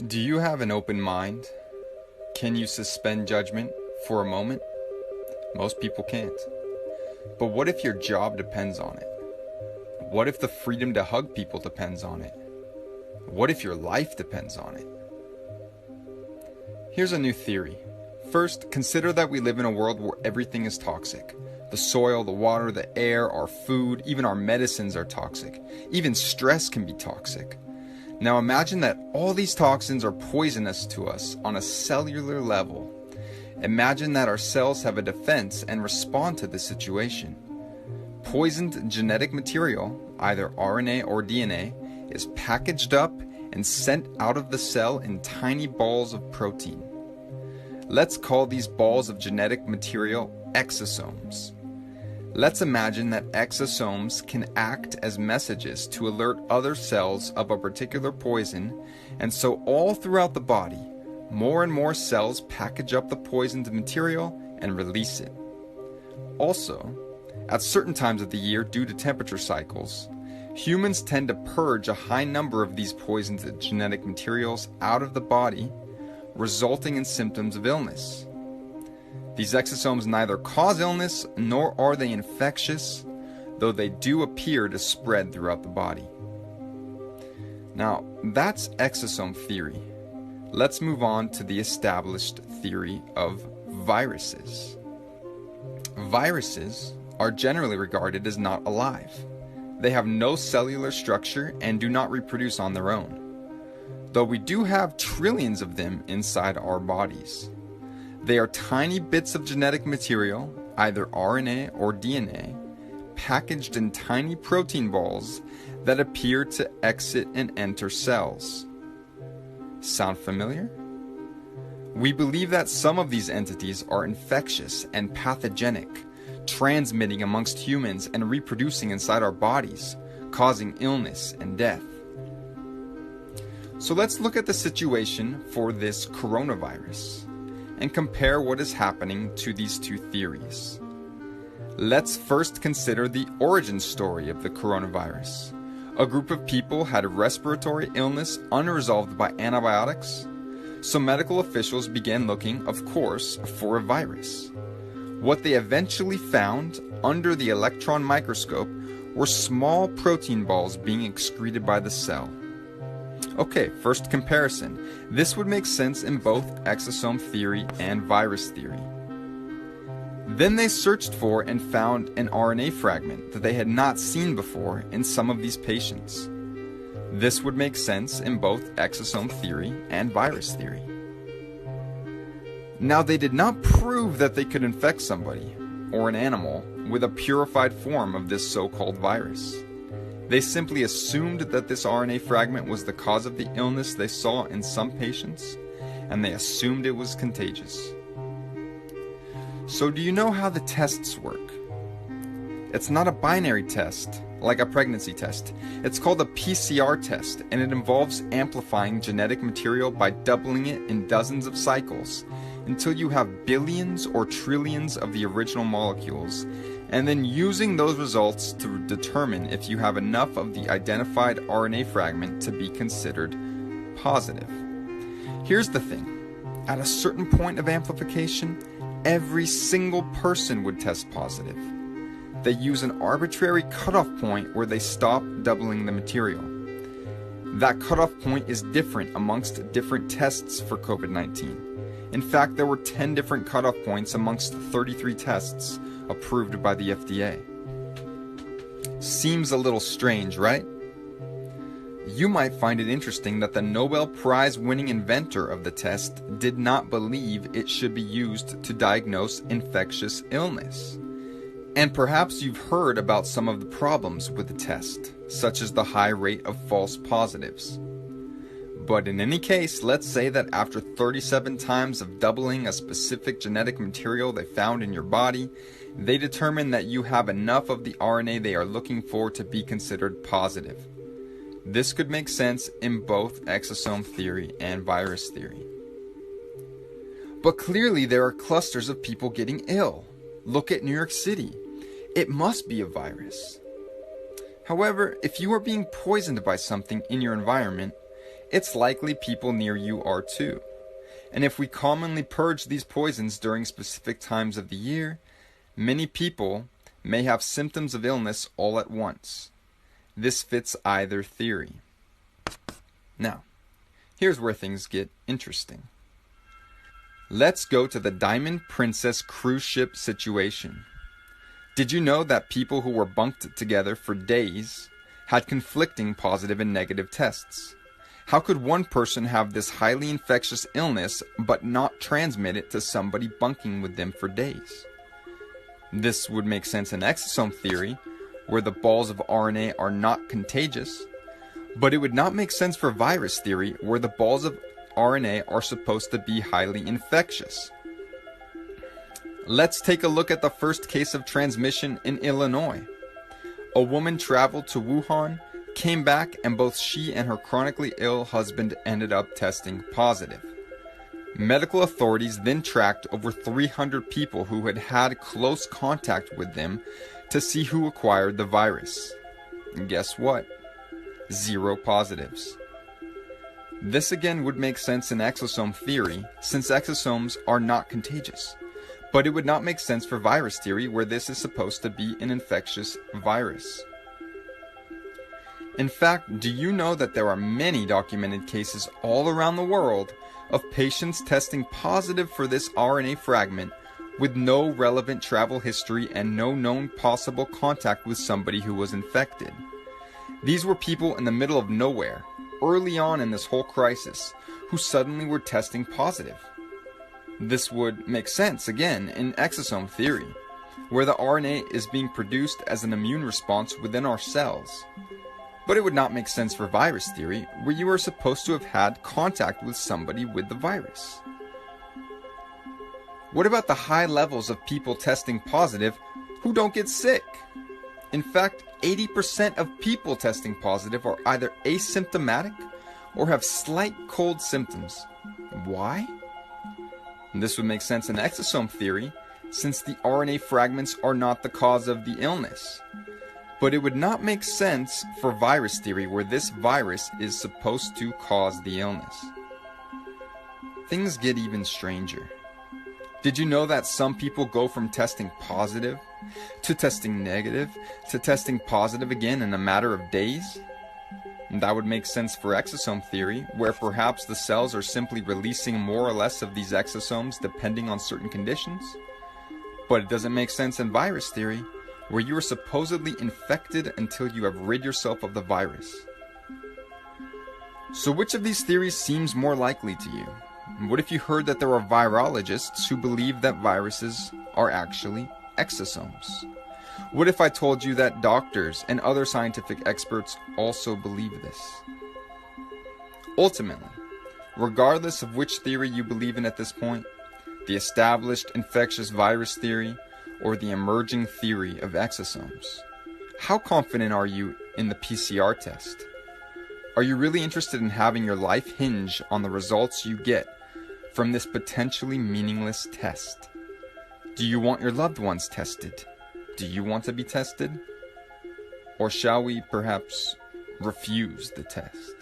Do you have an open mind? Can you suspend judgment for a moment? Most people can't. But what if your job depends on it? What if the freedom to hug people depends on it? What if your life depends on it? Here's a new theory. First, consider that we live in a world where everything is toxic. The soil, the water, the air, our food, even our medicines are toxic. Even stress can be toxic. Now imagine that all these toxins are poisonous to us on a cellular level. Imagine that our cells have a defense and respond to this situation. Poisoned genetic material, either RNA or DNA, is packaged up and sent out of the cell in tiny balls of protein. Let's call these balls of genetic material exosomes. Let's imagine that exosomes can act as messages to alert other cells of a particular poison, and so all throughout the body, more and more cells package up the poisoned material and release it. Also, at certain times of the year due to temperature cycles, humans tend to purge a high number of these poisoned genetic materials out of the body, resulting in symptoms of illness. These exosomes neither cause illness nor are they infectious, though they do appear to spread throughout the body. Now, that's exosome theory. Let's move on to the established theory of viruses. Viruses are generally regarded as not alive. They have no cellular structure and do not reproduce on their own, though we do have trillions of them inside our bodies. They are tiny bits of genetic material, either RNA or DNA, packaged in tiny protein balls that appear to exit and enter cells. Sound familiar? We believe that some of these entities are infectious and pathogenic, transmitting amongst humans and reproducing inside our bodies, causing illness and death. So let's look at the situation for this coronavirus and compare what is happening to these two theories. Let's first consider the origin story of the coronavirus. A group of people had a respiratory illness unresolved by antibiotics, so medical officials began looking, of course, for a virus. What they eventually found under the electron microscope were small protein balls being excreted by the cell. Okay, first comparison. This would make sense in both exosome theory and virus theory. Then they searched for and found an RNA fragment that they had not seen before in some of these patients. This would make sense in both exosome theory and virus theory. Now, they did not prove that they could infect somebody or an animal with a purified form of this so-called virus. They simply assumed that this RNA fragment was the cause of the illness they saw in some patients, and they assumed it was contagious. So do you know how the tests work? It's not a binary test, like a pregnancy test. It's called a PCR test, and it involves amplifying genetic material by doubling it in dozens of cycles until you have billions or trillions of the original molecules, and then using those results to determine if you have enough of the identified RNA fragment to be considered positive. Here's the thing. At a certain point of amplification, every single person would test positive. They use an arbitrary cutoff point where they stop doubling the material. That cutoff point is different amongst different tests for COVID-19. In fact, there were 10 different cutoff points amongst 33 tests approved by the FDA. Seems a little strange, right? You might find it interesting that the Nobel Prize winning inventor of the test did not believe it should be used to diagnose infectious illness. And perhaps you've heard about some of the problems with the test, such as the high rate of false positives. But in any case, let's say that after 37 times of doubling a specific genetic material they found in your body, they determine that you have enough of the RNA they are looking for to be considered positive. This could make sense in both exosome theory and virus theory. But clearly there are clusters of people getting ill. Look at New York City. It must be a virus. However, if you are being poisoned by something in your environment, it's likely people near you are too. And if we commonly purge these poisons during specific times of the year, many people may have symptoms of illness all at once. This fits either theory. Now, here's where things get interesting. Let's go to the Diamond Princess cruise ship situation. Did you know that people who were bunked together for days had conflicting positive and negative tests? How could one person have this highly infectious illness but not transmit it to somebody bunking with them for days? This would make sense in exosome theory, where the balls of RNA are not contagious, but it would not make sense for virus theory, where the balls of RNA are supposed to be highly infectious. Let's take a look at the first case of transmission in Illinois. A woman traveled to Wuhan, came back, and both she and her chronically ill husband ended up testing positive. Medical authorities then tracked over 300 people who had had close contact with them to see who acquired the virus. And guess what? 0 positives. This again would make sense in exosome theory, since exosomes are not contagious. But it would not make sense for virus theory, where this is supposed to be an infectious virus. In fact, do you know that there are many documented cases all around the world of patients testing positive for this RNA fragment with no relevant travel history and no known possible contact with somebody who was infected? These were people in the middle of nowhere, early on in this whole crisis, who suddenly were testing positive. This would make sense, again, in exosome theory, where the RNA is being produced as an immune response within our cells. But it would not make sense for virus theory, where you are supposed to have had contact with somebody with the virus. What about the high levels of people testing positive who don't get sick? In fact, 80% of people testing positive are either asymptomatic or have slight cold symptoms. Why? This would make sense in exosome theory, since the RNA fragments are not the cause of the illness. But it would not make sense for virus theory, where this virus is supposed to cause the illness. Things get even stranger. Did you know that some people go from testing positive to testing negative to testing positive again in a matter of days? And that would make sense for exosome theory, where perhaps the cells are simply releasing more or less of these exosomes depending on certain conditions. But it doesn't make sense in virus theory, where you are supposedly infected until you have rid yourself of the virus. So which of these theories seems more likely to you? What if you heard that there are virologists who believe that viruses are actually exosomes? What if I told you that doctors and other scientific experts also believe this? Ultimately, regardless of which theory you believe in at this point, the established infectious virus theory or the emerging theory of exosomes, how confident are you in the PCR test? Are you really interested in having your life hinge on the results you get from this potentially meaningless test? Do you want your loved ones tested? Do you want to be tested? Or shall we perhaps refuse the test?